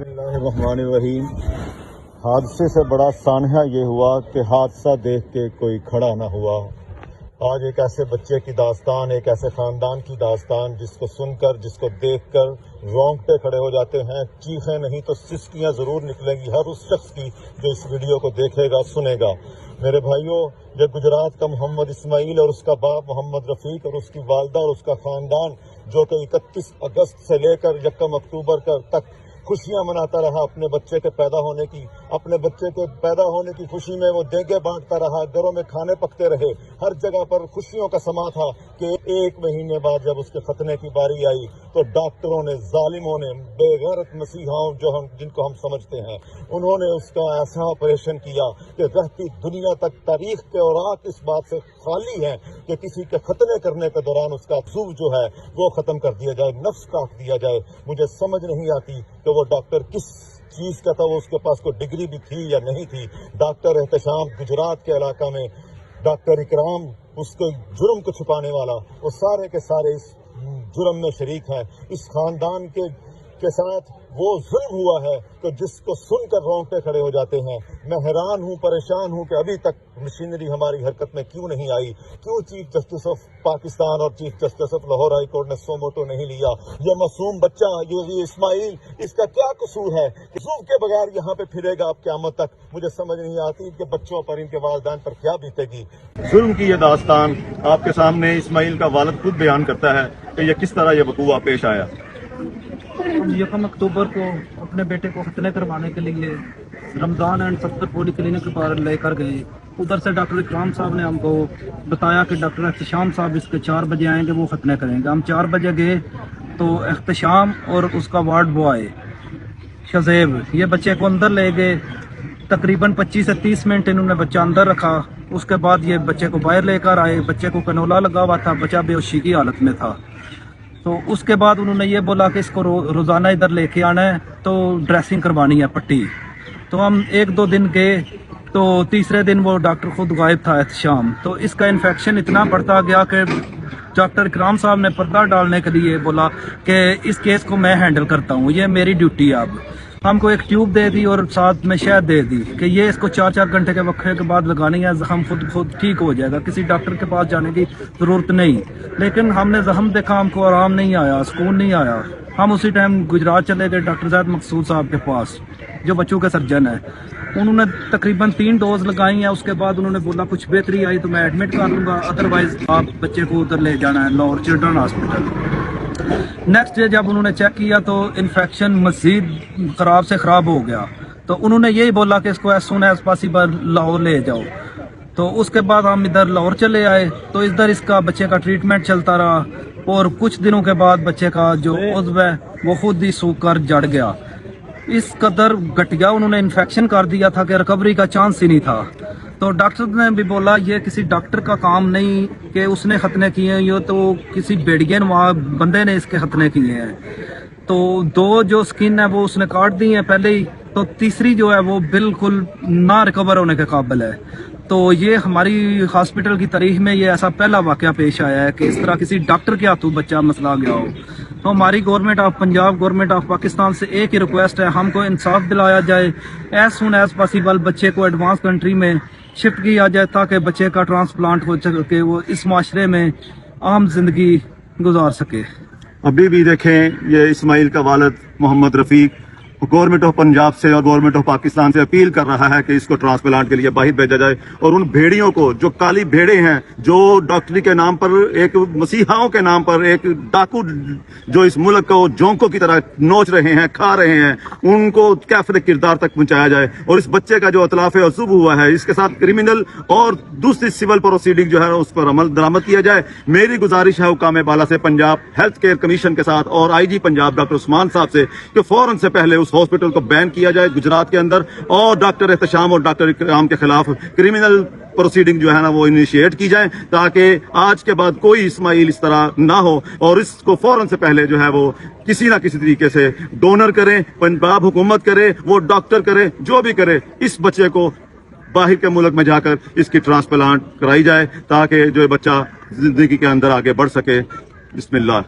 बिस्मिल्लाहिर्रहमानिर्रहीम। हादसे से बड़ा सानहा ये हुआ कि हादसा देख के कोई खड़ा ना हुआ। आज एक ऐसे बच्चे की दास्तान, एक ऐसे खानदान की दास्तान जिसको सुनकर, जिसको देखकर रोंगटे खड़े हो जाते हैं। चीखें नहीं तो सिसकियां जरूर निकलेंगी हर उस शख्स की जो इस वीडियो को देखेगा, सुनेगा। मेरे भाइयों, ये गुजरात का मोहम्मद इस्माइल और उसका बाप मोहम्मद रफीक और उसकी वालदा और उसका खानदान, जो कि 31 अगस्त से लेकर 1 अक्टूबर तक खुशियां मनाता रहा अपने बच्चे के पैदा होने की। अपने बच्चे के पैदा होने की खुशी में वो देगे बांटता रहा, घरों में खाने पकते रहे, हर जगह पर खुशियों का समा था कि 1 महीने बाद जब उसके खतने की बारी आई तो डॉक्टरों ने, जालिमों ने, बेगैरत मसीहाओं जिनको हम समझते हैं, उन्होंने उसका ऐसा ऑपरेशन किया कि रहती दुनिया तक तारीख के औराक इस बात से खाली है कि किसी के खतने करने के दौरान उसका असूब जो है वो खत्म कर दिया जाए, नफ्स काट दिया जाए। मुझे समझ नहीं आती कि वो डॉक्टर किस चीज का था, वो उसके पास कोई डिग्री भी थी या नहीं थी। डॉक्टर एहतशाम गुजरात के इलाका में, डॉक्टर इकराम उसके जुर्म को छुपाने वाला, वो सारे के सारे इस जुर्म में शरीक हैं। इस खानदान के साथ वो जुल्म हुआ है तो जिसको सुनकर रोंगटे खड़े हो जाते हैं। मैं हैरान हूँ, परेशान हूँ कि अभी तक मशीनरी हमारी हरकत में क्यों नहीं आई, क्यों चीफ जस्टिस ऑफ पाकिस्तान और chief justice of Lahore high court ने सो मोटो नहीं लिया। ये मासूम बच्चा, ये इस्माइल, इसका क्या कसूर है? कसूर के बगैर यहाँ पे फिरेगा अब क़यामत तक। मुझे समझ नहीं आती कि बच्चों पर, इनके वालिदैन पर क्या बीतेगी। जुल्म की ये दास्तान आपके सामने इस्माइल का वालिद खुद बयान करता है कि ये किस तरह ये वकूआ पेश आया। 1 अक्टूबर को अपने बेटे को खतने करवाने के लिए रमजान एंड सत्तर पॉली क्लिनिक पर लेकर गए। उधर से डॉक्टर इकराम साहब ने हमको बताया कि डॉक्टर एहतशाम साहब इसके 4 बजे आएंगे, वो खतने करेंगे। हम 4 बजे गए तो एहतशाम और उसका वार्ड बॉय शज़ेब ये बच्चे को अंदर ले गए। तकरीबन 25 से 30 मिनट इन्होंने बच्चा अंदर रखा। उसके बाद ये बच्चे को बाहर लेकर आए। बच्चे को कनोला लगा हुआ था, बच्चा बेहोशी की हालत में था। तो उसके बाद उन्होंने ये बोला कि इसको रोज़ाना इधर लेके आना है, तो ड्रेसिंग करवानी है, पट्टी। तो हम 1-2 दिन गए तो तीसरे दिन वो डॉक्टर खुद गायब था एहतशाम। तो इसका इन्फेक्शन इतना बढ़ता गया कि डॉक्टर इकराम साहब ने पर्दा डालने के लिए बोला कि इस केस को मैं हैंडल करता हूँ, ये मेरी ड्यूटी है। अब हमको एक ट्यूब दे दी और साथ में शहद दे दी कि ये इसको 4-4 घंटे के वक्फे के बाद लगानी है, जख्म खुद ठीक हो जाएगा, किसी डॉक्टर के पास जाने की ज़रूरत नहीं। लेकिन हमने जख्म देखा, हमको आराम नहीं आया, सुकून नहीं आया। हम उसी टाइम गुजरात चले गए डॉक्टर ज़ैद मकसूद साहब के पास, जो बच्चों के सर्जन है। उन्होंने तकरीबन 3 डोज लगाई हैं। उसके बाद उन्होंने बोला कुछ बेहतरी आई तो मैं एडमिट कर लूँगा, अदरवाइज आप बच्चे को उधर ले जाना है, Lahore children hospital. Next day जब उन्होंने चेक किया तो इन्फेक्शन मजीद ख़राब से ख़राब हो गया। तो उन्होंने यही बोला कि इसको as soon as possible Lahore ले जाओ। तो उसके बाद हम इधर लाहौर चले आए। तो इधर इसका बच्चे का ट्रीटमेंट चलता रहा और कुछ दिनों के बाद बच्चे का जो उज़्व है वो खुद ही सूख कर जड़ गया। इस कदर घटिया उन्होंने इन्फेक्शन कर दिया था कि रिकवरी का चांस ही नहीं था। तो डॉक्टर ने भी बोला ये किसी डॉक्टर का काम नहीं कि उसने खतने किए हैं, ये तो किसी बेड़ियन वहाँ बंदे ने इसके खतने किए हैं। तो 2 जो स्किन है वो उसने काट दी है पहले ही, तो तीसरी जो है वो बिल्कुल ना रिकवर होने के काबिल है। तो ये हमारी हॉस्पिटल की तारीख में ये ऐसा पहला वाकया पेश आया है कि इस तरह किसी डॉक्टर के हाथों बच्चा मसला गया हो। तो हमारी government of Punjab, government of Pakistan से एक ही रिक्वेस्ट है, हमको इंसाफ दिलाया जाए, एज सुन एज पॉसिबल बच्चे को एडवांस कंट्री में शिफ्ट किया जाए ताकि बच्चे का ट्रांसप्लांट हो सके, वो इस माशरे में आम जिंदगी गुजार सके। अभी भी देखें, ये इस्माइल का वालिद मोहम्मद रफीक गवर्नमेंट ऑफ पंजाब से और गवर्नमेंट ऑफ पाकिस्तान से अपील कर रहा है कि इसको ट्रांसप्लांट के लिए बाहर भेजा जाए। और उन भेड़ियों को, जो काली भेड़े हैं, जो डॉक्टरी के नाम पर, एक मसीहाओं के नाम पर, एक डाकू जो इस मुल्क को जोंकों की तरह नोच रहे हैं, खा रहे हैं, उनको कैफरे किरदार तक पहुंचाया जाए। और इस बच्चे का जो अतलाफ असूब हुआ है, इसके साथ क्रिमिनल और दूसरी सिविल प्रोसीडिंग जो है उस पर अमल दरामद किया जाए। मेरी गुजारिश है हुकाम बाला से, पंजाब हेल्थ केयर कमीशन के साथ और IG पंजाब डॉक्टर उस्मान साहब से कि फौरन से पहले उस हॉस्पिटल को बैन किया जाए गुजरात के अंदर, और डॉक्टर एहतशाम और डॉक्टर इकराम के खिलाफ क्रिमिनल प्रोसीडिंग जो है ना वो इनिशिएट की जाए, ताकि आज के बाद कोई इस्माइल इस तरह ना हो। और इसको फौरन से पहले जो है वो किसी ना किसी तरीके से डोनर करें, पंजाब हुकूमत करे, वो डॉक्टर करे, जो भी करे, इस बच्चे को बाहर के मुल्क में जाकर इसकी ट्रांसप्लांट कराई जाए ताकि जो बच्चा जिंदगी के अंदर आगे बढ़ सके। बिस्मिल्लाह।